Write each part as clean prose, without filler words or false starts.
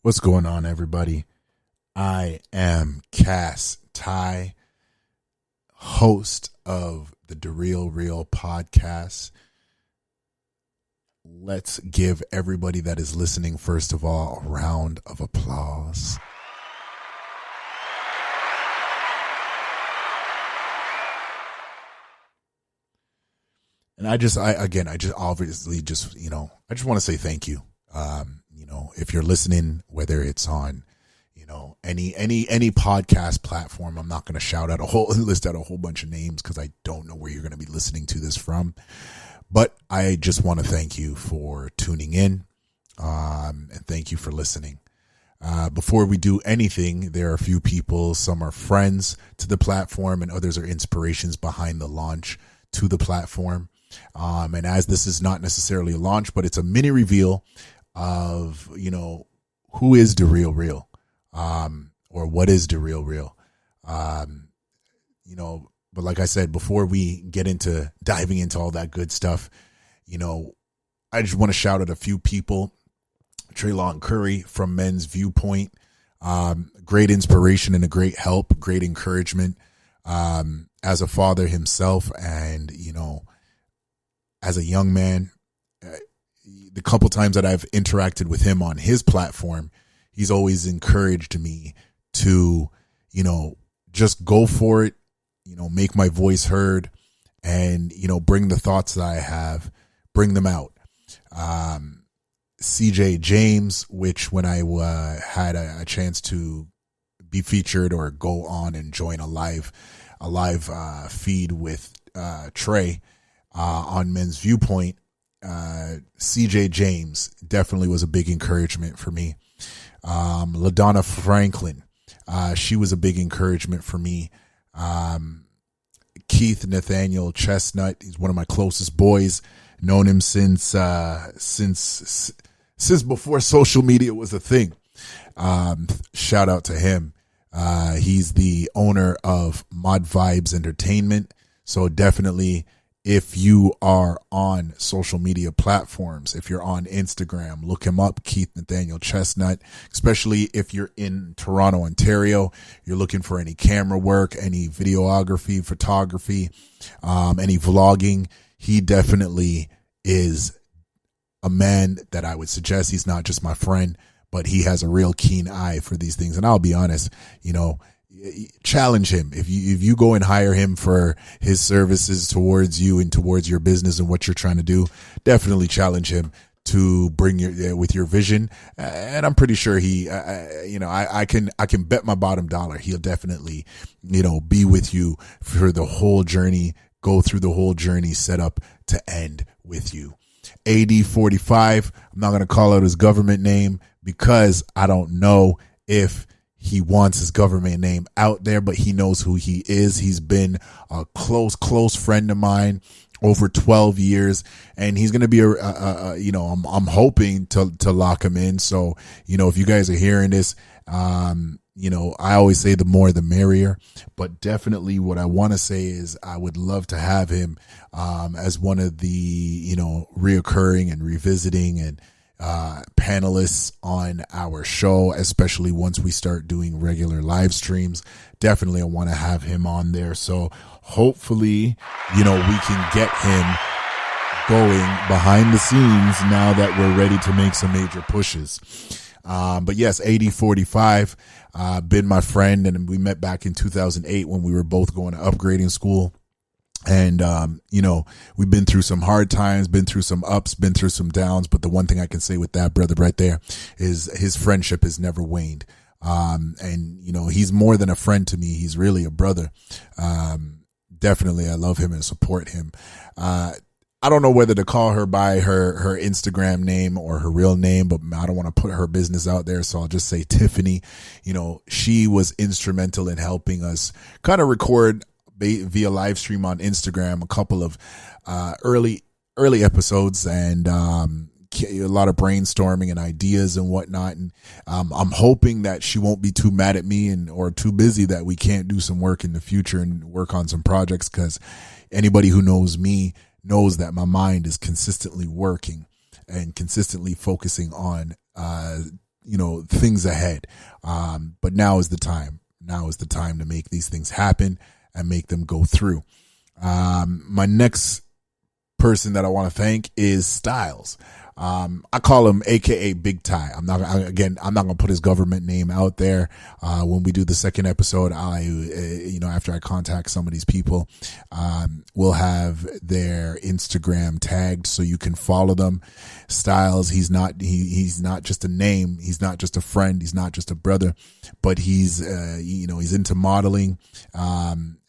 What's going on, everybody? I am Cass Ty, host of the DaRealReel PodCast. Let's give everybody that is listening, first of all, a round of applause. And I just want to say thank you. If you're listening, whether it's on, any podcast platform, I'm not going to list out a whole bunch of names because I don't know where you're going to be listening to this from. But I just want to thank you for tuning in, and thank you for listening. Before we do anything, there are a few people, some are friends to the platform and others are inspirations behind the launch to the platform. And as this is not necessarily a launch, but it's a mini reveal of, who is DaRealReel, or what is DaRealReel. But like I said, before we get into diving into all that good stuff, I just want to shout out a few people. Treylon Curry from Men's Viewpoint, great inspiration and a great help, great encouragement, as a father himself. And, as a young man, the couple times that I've interacted with him on his platform, he's always encouraged me to, just go for it, make my voice heard and, bring the thoughts that I have, bring them out. CJ James, which when I had a chance to be featured or go on and join a live feed with Trey on Men's Viewpoint, CJ James definitely was a big encouragement for me. LaDonna Franklin, she was a big encouragement for me. Keith Nathaniel Chestnut, he's one of my closest boys. Known him since before social media was a thing. Shout out to him. He's the owner of Mod Vibes Entertainment. So definitely, if you are on social media platforms, if you're on Instagram, look him up, Keith Nathaniel Chestnut, especially if you're in Toronto, Ontario, you're looking for any camera work, any videography, photography, any vlogging. He definitely is a man that I would suggest. He's not just my friend, but he has a real keen eye for these things. And I'll be honest, challenge him. If you go and hire him for his services towards you and towards your business and what you're trying to do, definitely challenge him to bring with your vision. And I'm pretty sure I can bet my bottom dollar he'll definitely, be with you for the whole journey, go through the whole journey, set up to end with you. AD45, I'm not going to call out his government name because I don't know if he wants his government name out there, but he knows who he is. He's been a close friend of mine over 12 years, and he's going to be I'm hoping to lock him in. So, if you guys are hearing this, I always say the more the merrier, but definitely what I want to say is I would love to have him as one of the, reoccurring and revisiting and panelists on our show, especially once we start doing regular live streams. Definitely I want to have him on there. So hopefully, we can get him going behind the scenes now that we're ready to make some major pushes. But yes, AD45, been my friend, and we met back in 2008 when we were both going to upgrading school. And, we've been through some hard times, been through some ups, been through some downs. But the one thing I can say with that brother right there is his friendship has never waned. And, he's more than a friend to me. He's really a brother. Definitely, I love him and support him. I don't know whether to call her by her Instagram name or her real name, but I don't want to put her business out there. So I'll just say Tiffany. She was instrumental in helping us kind of record via live stream on Instagram a couple of early episodes, and a lot of brainstorming and ideas and whatnot. And I'm hoping that she won't be too mad at me or too busy that we can't do some work in the future and work on some projects, because anybody who knows me knows that my mind is consistently working and consistently focusing on things ahead. But now is the time. Now is the time to make these things happen and make them go through. My next person that I want to thank is Styles. I call him AKA Big Ty. I'm not going to put his government name out there. When we do the second episode, after I contact some of these people, we'll have their Instagram tagged so you can follow them. Styles, he's not just a name. He's not just a friend. He's not just a brother, but he's into modeling.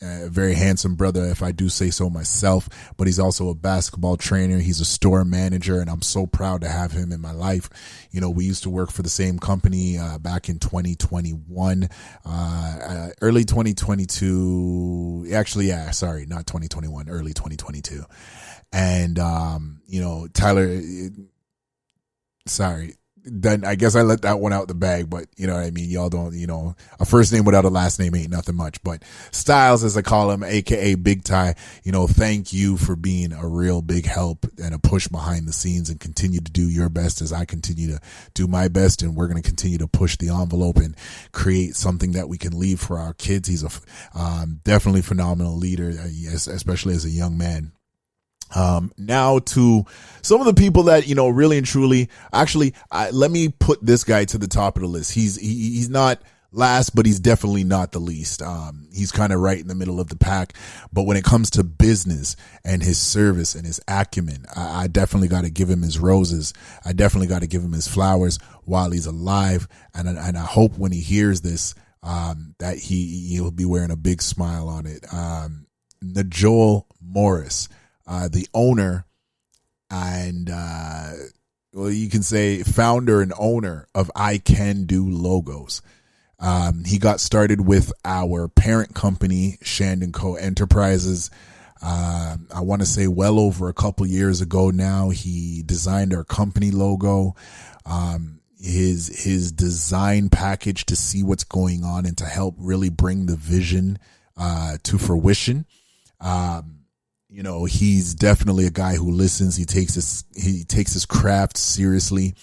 A very handsome brother, if I do say so myself, but he's also a basketball trainer. He's a store manager, and I'm so proud to have him in my life. We used to work for the same company back in 2021, early 2022. Actually, not 2021, early 2022. And, Tyler, then I guess I let that one out the bag, but you know what I mean? Y'all don't, a first name without a last name ain't nothing much. But Styles, as I call him, AKA Big Ty, thank you for being a real big help and a push behind the scenes, and continue to do your best as I continue to do my best. And we're going to continue to push the envelope and create something that we can leave for our kids. He's a definitely phenomenal leader, especially as a young man. Now to some of the people that, really and truly, actually, let me put this guy to the top of the list. He's not last, but he's definitely not the least. He's kind of right in the middle of the pack, but when it comes to business and his service and his acumen, I definitely got to give him his roses. I definitely got to give him his flowers while he's alive. And I hope when he hears this, that he'll be wearing a big smile on it. Joel Morris, the owner and, you can say founder and owner of I Can Do Logos. He got started with our parent company, Shand & Co. Enterprises. I want to say well over a couple years ago now. He designed our company logo, his design package to see what's going on and to help really bring the vision to fruition. He's definitely a guy who listens. He takes his craft seriously,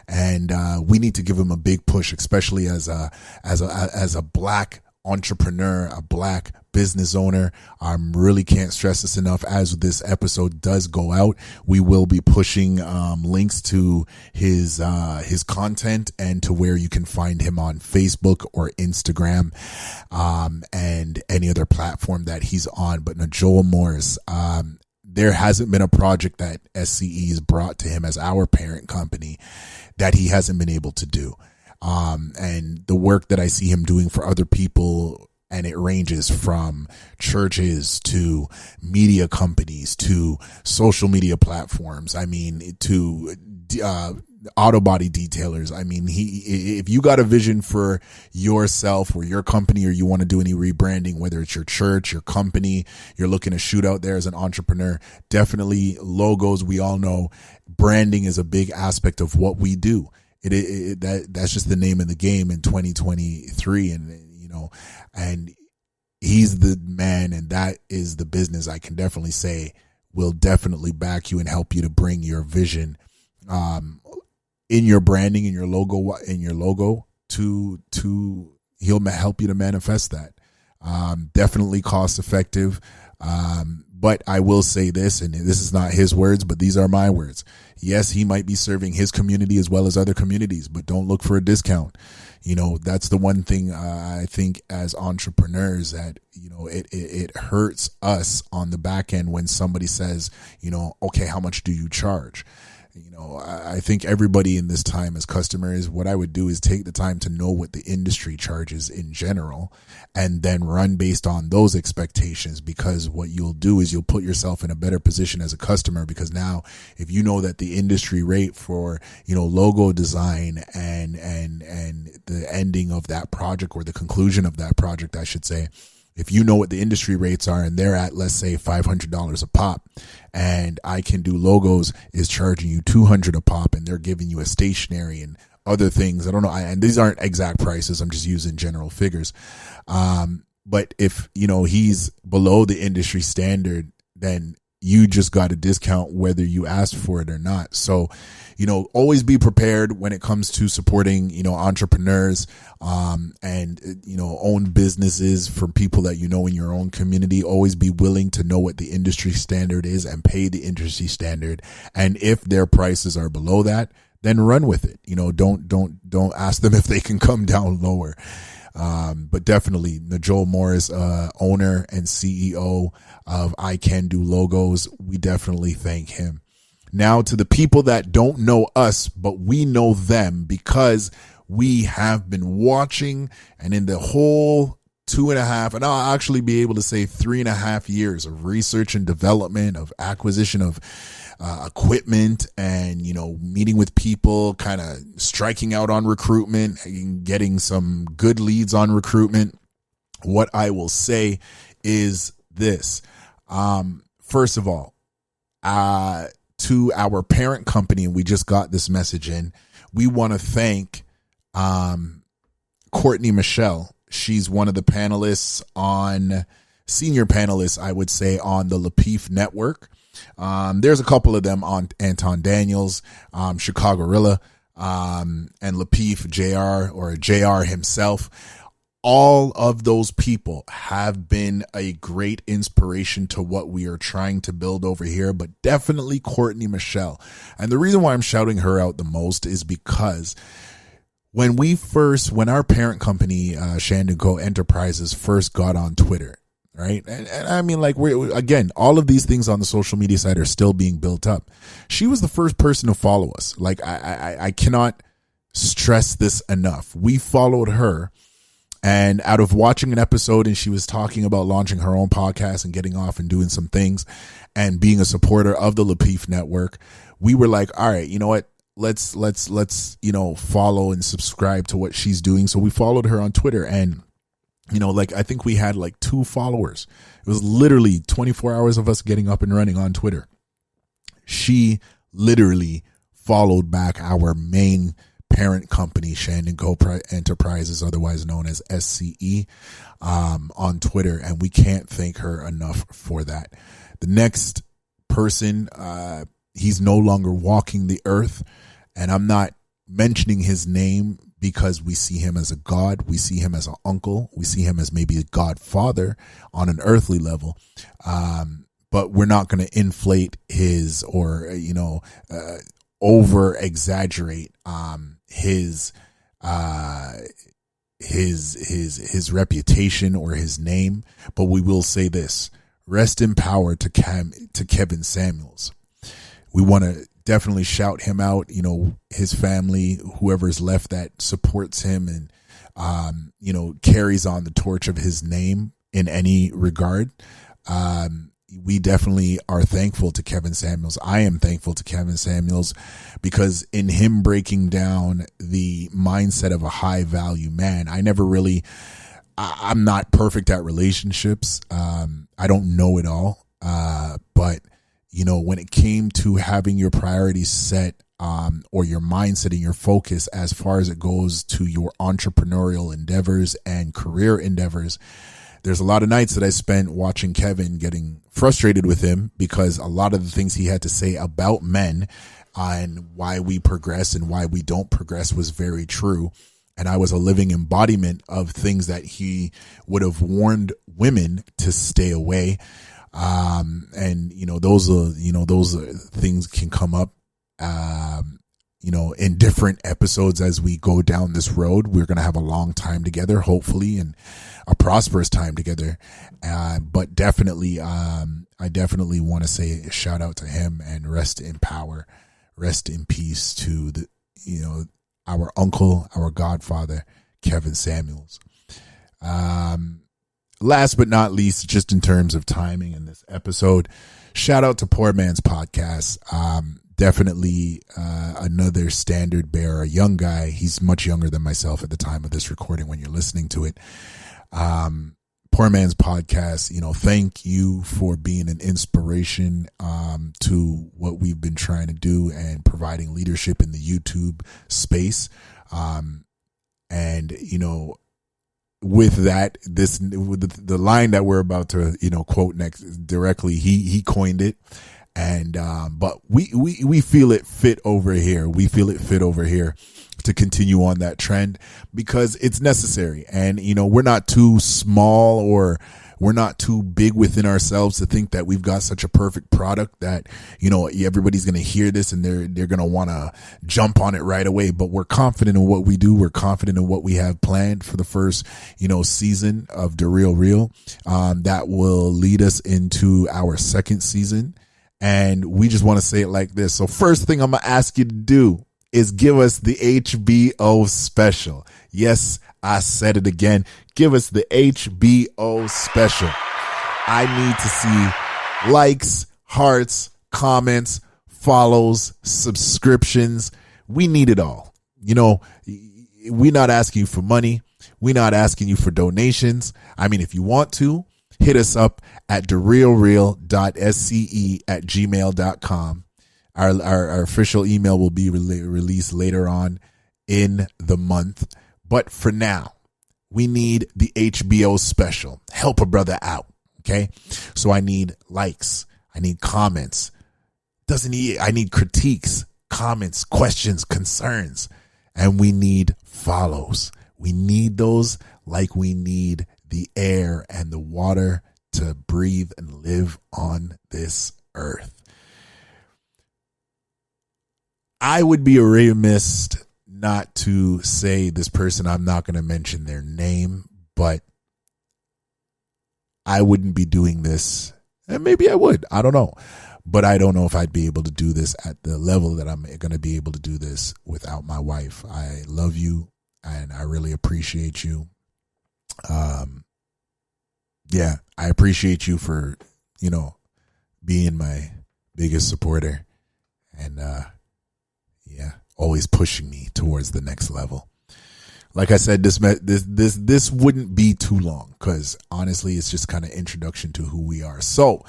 and we need to give him a big push, especially as a black entrepreneur, a black business owner. Really can't stress this enough. As this episode does go out, we will be pushing links to his content and to where you can find him on Facebook or Instagram, and any other platform that he's on. But Joel Morris, there hasn't been a project that SCE has brought to him as our parent company that he hasn't been able to do. And the work that I see him doing for other people, and it ranges from churches to media companies to social media platforms. I mean, to auto body detailers. I mean, if you got a vision for yourself or your company, or you want to do any rebranding, whether it's your church, your company, you're looking to shoot out there as an entrepreneur, definitely logos. We all know branding is a big aspect of what we do. That's just the name of the game in 2023. And he's the man, and that is the business I can definitely say will definitely back you and help you to bring your vision, in your branding, in your logo to he'll help you to manifest that. Definitely cost effective. But I will say this, and this is not his words, but these are my words. Yes, he might be serving his community as well as other communities, but don't look for a discount. That's the one thing I think as entrepreneurs that, it hurts us on the back end when somebody says, okay, how much do you charge? I think everybody in this time as customers, what I would do is take the time to know what the industry charges in general and then run based on those expectations, because what you'll do is you'll put yourself in a better position as a customer, because now if you know that the industry rate for, logo design and the ending of that project, or the conclusion of that project, I should say, if you know what the industry rates are and they're at, let's say, $500 a pop, and I Can Do Logos is charging you $200 a pop, and they're giving you a stationery and other things. I don't know. And these aren't exact prices. I'm just using general figures. But if, he's below the industry standard, then you just got a discount whether you asked for it or not. So, always be prepared when it comes to supporting, entrepreneurs, and, own businesses from people that in your own community. Always be willing to know what the industry standard is and pay the industry standard. And if their prices are below that, then run with it. Don't ask them if they can come down lower. But definitely Najol Morris, owner and CEO of I Can Do Logos. We definitely thank him. Now to the people that don't know us, but we know them because we have been watching, and in the whole 2.5, and I'll actually be able to say 3.5 years of research and development, of acquisition of equipment, and meeting with people, kind of striking out on recruitment and getting some good leads on recruitment. What I will say is this. First of all, to our parent company, and we just got this message in, we want to thank Courtney Michelle. She's one of the senior panelists, I would say, on the Lapeef Network. There's a couple of them on Anton Daniels, Chicago-rilla, and Lapeef JR, or JR himself. All of those people have been a great inspiration to what we are trying to build over here, but definitely Courtney Michelle. And the reason why I'm shouting her out the most is because when our parent company, Shand & Co. Enterprises, first got on Twitter, right? And I mean, again, all of these things on the social media side are still being built up. She was the first person to follow us. I cannot stress this enough. We followed her, and out of watching an episode, and she was talking about launching her own podcast and getting off and doing some things and being a supporter of the Lapeef Network, we were like, all right, you know what? Let's follow and subscribe to what she's doing. So we followed her on Twitter, and I think we had 2 followers. It was literally 24 hours of us getting up and running on Twitter. She literally followed back our main parent company, Shand & Co. Enterprises, otherwise known as SCE, on Twitter, and we can't thank her enough for that. The next person, he's no longer walking the earth, and I'm not mentioning his name because we see him as a god, we see him as an uncle, we see him as maybe a godfather on an earthly level, but we're not going to inflate his or over exaggerate his reputation or his name. But we will say this: rest in power to Kevin Samuels. We want to definitely shout him out, his family, whoever's left that supports him and, carries on the torch of his name in any regard. We definitely are thankful to Kevin Samuels. I am thankful to Kevin Samuels because in him breaking down the mindset of a high value man, I'm not perfect at relationships. I don't know it all. But when it came to having your priorities set, or your mindset and your focus as far as it goes to your entrepreneurial endeavors and career endeavors, there's a lot of nights that I spent watching Kevin, getting frustrated with him because a lot of the things he had to say about men and why we progress and why we don't progress was very true. And I was a living embodiment of things that he would have warned women to stay away. And those things can come up, in different episodes as we go down this road. We're going to have a long time together, hopefully, and a prosperous time together. But definitely, I definitely want to say a shout out to him and rest in power, rest in peace to our uncle, our godfather, Kevin Samuels. Last but not least, just in terms of timing in this episode, shout out to Poor Man's Podcast. Definitely another standard bearer, a young guy. He's much younger than myself at the time of this recording when you're listening to it. Poor Man's Podcast, thank you for being an inspiration to what we've been trying to do and providing leadership in the YouTube space. And with that, with the line that we're about to, quote next directly, he coined it. And, but we feel it fit over here. We feel it fit over here to continue on that trend because it's necessary. And, we're not too small or we're not too big within ourselves to think that we've got such a perfect product that, everybody's going to hear this and they're going to want to jump on it right away. But we're confident in what we do. We're confident in what we have planned for the first, season of DaRealReel, that will lead us into our second season. And we just want to say it like this. So first thing I'm going to ask you to do is give us the HBO special. Yes, I said it again. Give us the HBO special. I need to see likes, hearts, comments, follows, subscriptions. We need it all. We're not asking you for money. We're not asking you for donations. I mean, if you want to, hit us up at DaRealReel.sce@gmail.com. Our official email will be released later on in the month. But for now, we need the HBO special. Help a brother out. Okay. So I need likes. I need comments. I need critiques, comments, questions, concerns, and we need follows. We need those like we need the air and the water to breathe and live on this earth. I would be remiss not to say this person. I'm not going to mention their name, but I wouldn't be doing this. And maybe I would. I don't know. But I don't know if I'd be able to do this at the level that I'm going to be able to do this without my wife. I love you and I really appreciate you. Yeah, I appreciate you for, being my biggest supporter and, always pushing me towards the next level. Like I said, this wouldn't be too long because honestly, it's just kind of introduction to who we are. So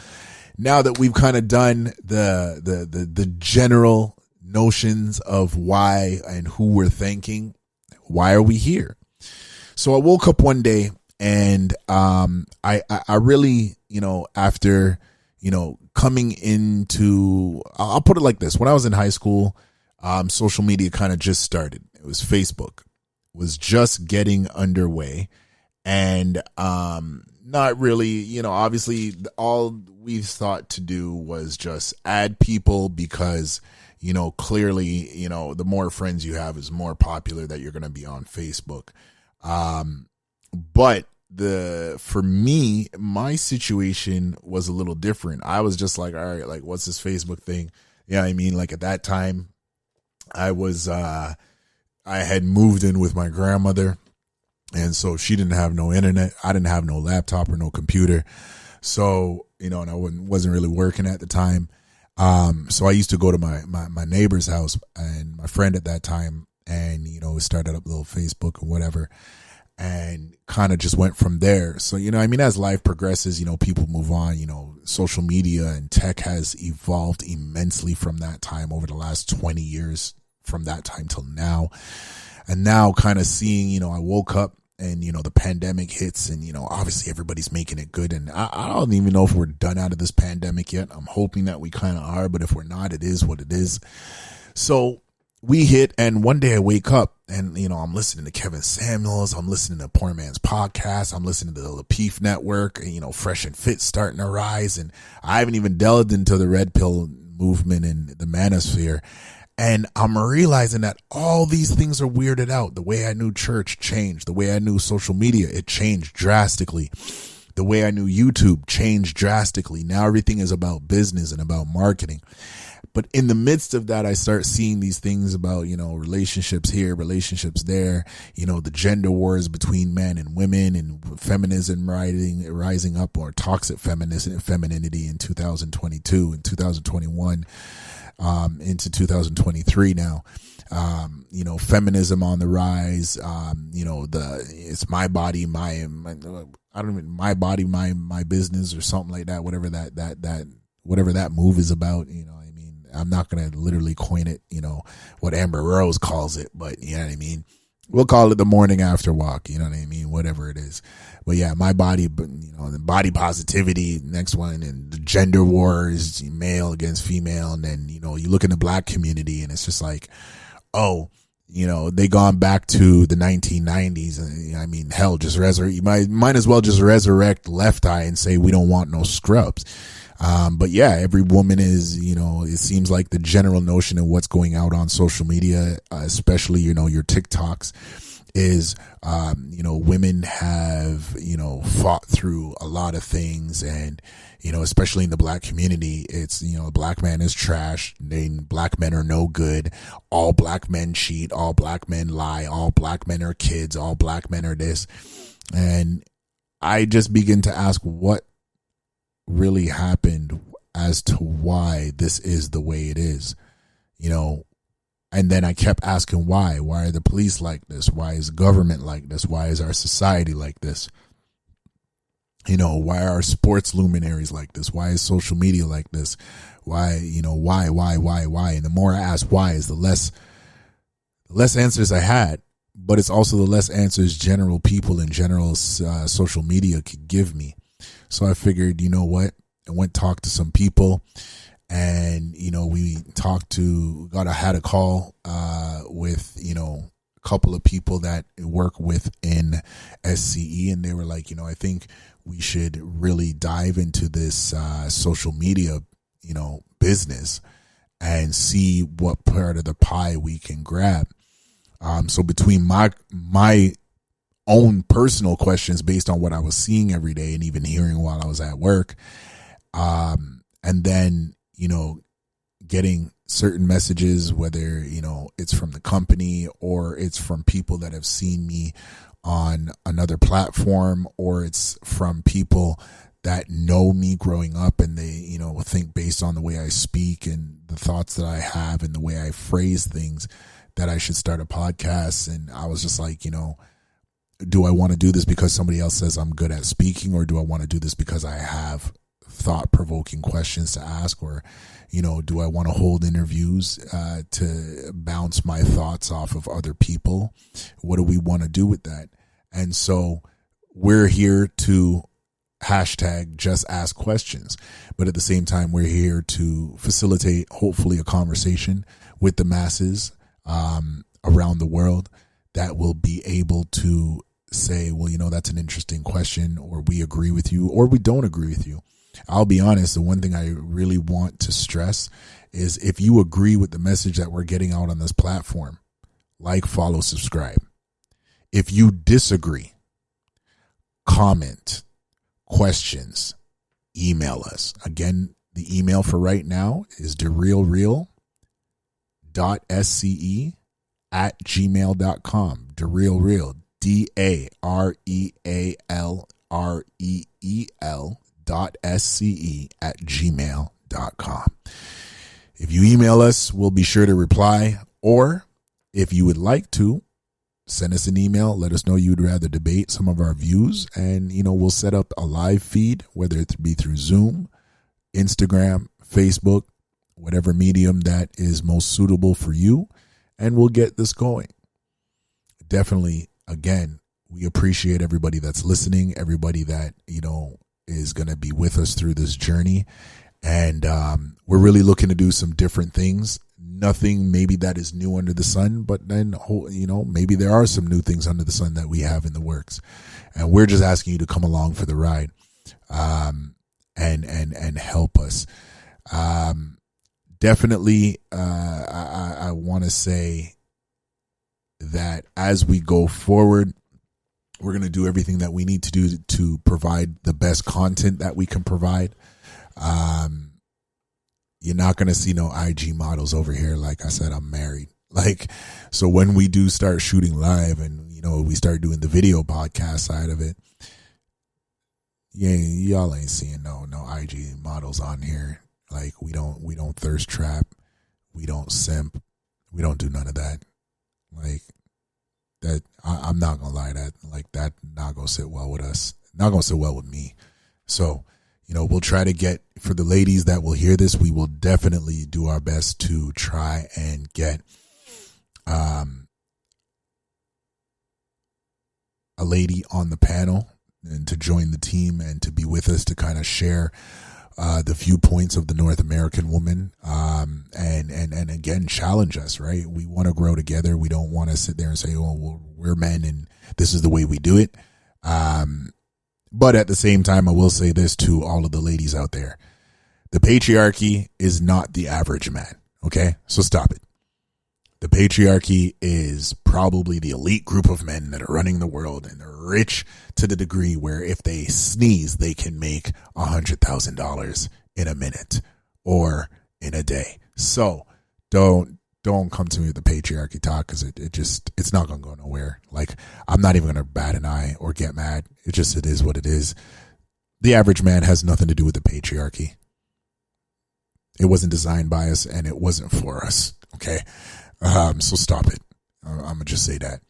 now that we've kind of done the general notions of why and who we're thanking, why are we here? So I woke up one day and I really, after, coming into, I'll put it like this. When I was in high school, social media kind of just started. It was Facebook was just getting underway and not really, obviously all we thought to do was just add people because, clearly, the more friends you have is more popular that you're going to be on Facebook. But for me, my situation was a little different. I was just like, all right, like what's this Facebook thing? Yeah, I mean, like at that time I was, I had moved in with my grandmother and so she didn't have no internet. I didn't have no laptop or no computer. So, and I wasn't really working at the time. So I used to go to my neighbor's house and my friend at that time and, we started up a little Facebook or whatever and kind of just went from there. So, as life progresses, people move on, social media and tech has evolved immensely from that time over the last 20 years from that time till now. And now kind of seeing, I woke up and, the pandemic hits and, obviously everybody's making it good. And I don't even know if we're done out of this pandemic yet. I'm hoping that we kind of are, but if we're not, it is what it is. So we hit and one day I wake up and, I'm listening to Kevin Samuels. I'm listening to Poor Man's Podcast. I'm listening to the Lapeef Network and, Fresh and Fit starting to rise. And I haven't even delved into the red pill movement and the manosphere. And I'm realizing that all these things are weirded out. The way I knew church changed. The way I knew social media, it changed drastically. The way I knew YouTube changed drastically. Now everything is about business and about marketing. But in the midst of that, I start seeing these things about, relationships here, relationships there, the gender wars between men and women and feminism rising up or toxic femininity in 2022 and 2021. Into 2023 now, feminism on the rise, it's my body, my business or something like that, whatever that move is about, I'm not going to literally coin it, what Amber Rose calls it, but you know what I mean? We'll call it the morning after walk. You know what I mean? Whatever it is. But yeah, my body, the body positivity, next one, and the gender wars, male against female. And then, you look in the black community and it's just like, oh, they gone back to the 1990s. I mean, hell, just resurrect. You might as well just resurrect Left Eye and say we don't want no scrubs. But yeah, every woman is, it seems like the general notion of what's going out on social media, especially, your TikToks, is, women have, fought through a lot of things. And, especially in the black community, it's, black man is trash. Black men are no good. All black men cheat. All black men lie. All black men are kids. All black men are this. And I just begin to ask what really happened as to why this is the way it is, and then I kept asking why are the police like this? Why is government like this? Why is our society like this? Why are sports luminaries like this? Why is social media like this? Why, why? And the more I asked why is the less answers I had, but it's also the less answers general people in general social media could give me. So I figured, you know what? I went talk to some people, and we had a call with a couple of people that work within SCE, and they were like, I think we should really dive into this social media business and see what part of the pie we can grab. So between my own personal questions based on what I was seeing every day and even hearing while I was at work, and then getting certain messages, whether it's from the company or it's from people that have seen me on another platform, or it's from people that know me growing up, and they think based on the way I speak and the thoughts that I have and the way I phrase things that I should start a podcast. And I was just like, do I want to do this because somebody else says I'm good at speaking, or do I want to do this because I have thought-provoking questions to ask, or do I want to hold interviews to bounce my thoughts off of other people? What do we want to do with that? And so we're here to hashtag just ask questions, but at the same time we're here to facilitate hopefully a conversation with the masses around the world that will be able to say, well, that's an interesting question, or we agree with you, or we don't agree with you. I'll be honest, the one thing I really want to stress is if you agree with the message that we're getting out on this platform, like, follow, subscribe. If you disagree, comment, questions, email us. Again, the email for right now is DaRealReel.sce@gmail.com. DaRealReel, DaRealReel.sce@gmail.com. If you email us, we'll be sure to reply. Or if you would like to, send us an email. Let us know you'd rather debate some of our views, and we'll set up a live feed, whether it be through Zoom, Instagram, Facebook, whatever medium that is most suitable for you, and we'll get this going. Definitely, again, we appreciate everybody that's listening, everybody that is going to be with us through this journey, and we're really looking to do some different things. Nothing maybe that is new under the sun, but then maybe there are some new things under the sun that we have in the works, and we're just asking you to come along for the ride, and help us. Definitely, I want to say that as we go forward, we're going to do everything that we need to do to provide the best content that we can provide. You're not going to see no IG models over here. Like I said, I'm married. So when we do start shooting live and, we start doing the video podcast side of it, yeah, y'all ain't seeing no IG models on here. We don't thirst trap. We don't simp. We don't do none of that. That I'm not gonna lie, that not gonna sit well with us. Not gonna sit well with me. So, we'll try to get, for the ladies that will hear this, we will definitely do our best to try and get lady on the panel and to join the team and to be with us to kind of share the viewpoints of the North American woman, and again, challenge us, right? We want to grow together. We don't want to sit there and say, oh, well, we're men and this is the way we do it. But at the same time, I will say this to all of the ladies out there. The patriarchy is not the average man. Okay. So stop it. The patriarchy is probably the elite group of men that are running the world, and they're rich to the degree where if they sneeze, they can make $100,000 in a minute or in a day. So don't come to me with the patriarchy talk, because it's not going to go nowhere. Like, I'm not even going to bat an eye or get mad. It is what it is. The average man has nothing to do with the patriarchy. It wasn't designed by us, and it wasn't for us. Okay. So stop it. I'm going to just say that.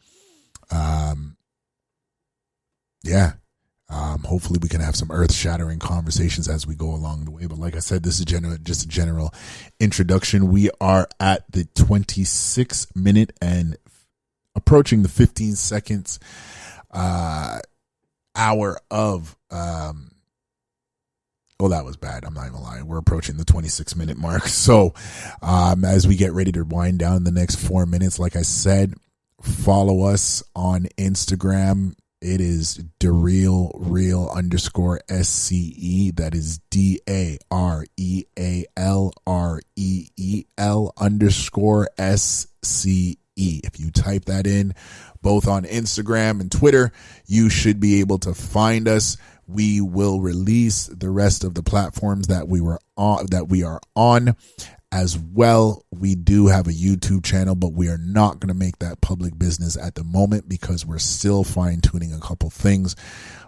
Hopefully we can have some earth-shattering conversations as we go along the way. But like I said, this is just a general introduction. We are at the 26-minute and approaching the 15 seconds hour of that was bad. I'm not even lying. We're approaching the 26-minute mark. So as we get ready to wind down the next 4 minutes, like I said, follow us on Instagram. It is DaRealReel _SCE. That is DaRealReel _SCE. If you type that in both on Instagram and Twitter, you should be able to find us. We will release the rest of the platforms that we are on as well. We do have a YouTube channel, but we are not going to make that public business at the moment because we're still fine tuning a couple things.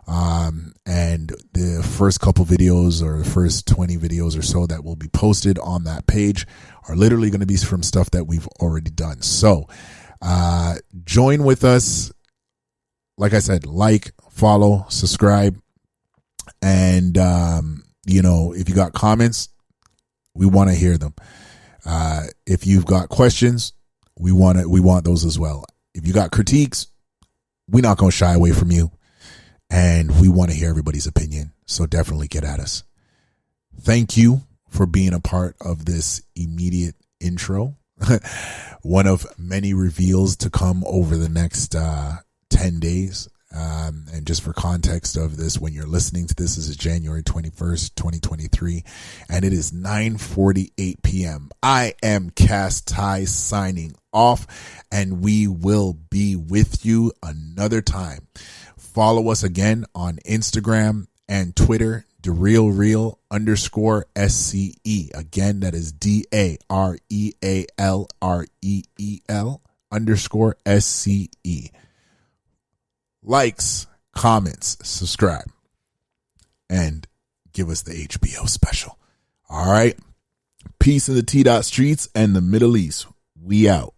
And the first couple videos, or the first 20 videos or so that will be posted on that page, are literally going to be from stuff that we've already done. So join with us. Like I said, like, follow, subscribe. And, if you got comments, we want to hear them. If you've got questions, we want those as well. If you got critiques, we're not going to shy away from you, and we want to hear everybody's opinion. So definitely get at us. Thank you for being a part of this immediate intro. One of many reveals to come over the next 10 days. And just for context of this, when you're listening to this is January 21st, 2023, and it is 9:48 p.m. I am Cass Ty signing off, and we will be with you another time. Follow us again on Instagram and Twitter, DaRealReel _SCE. Again, that is DaRealReel _SCE. Likes, comments, subscribe, and give us the HBO special. All right. Peace in the T-Dot streets and the Middle East. We out.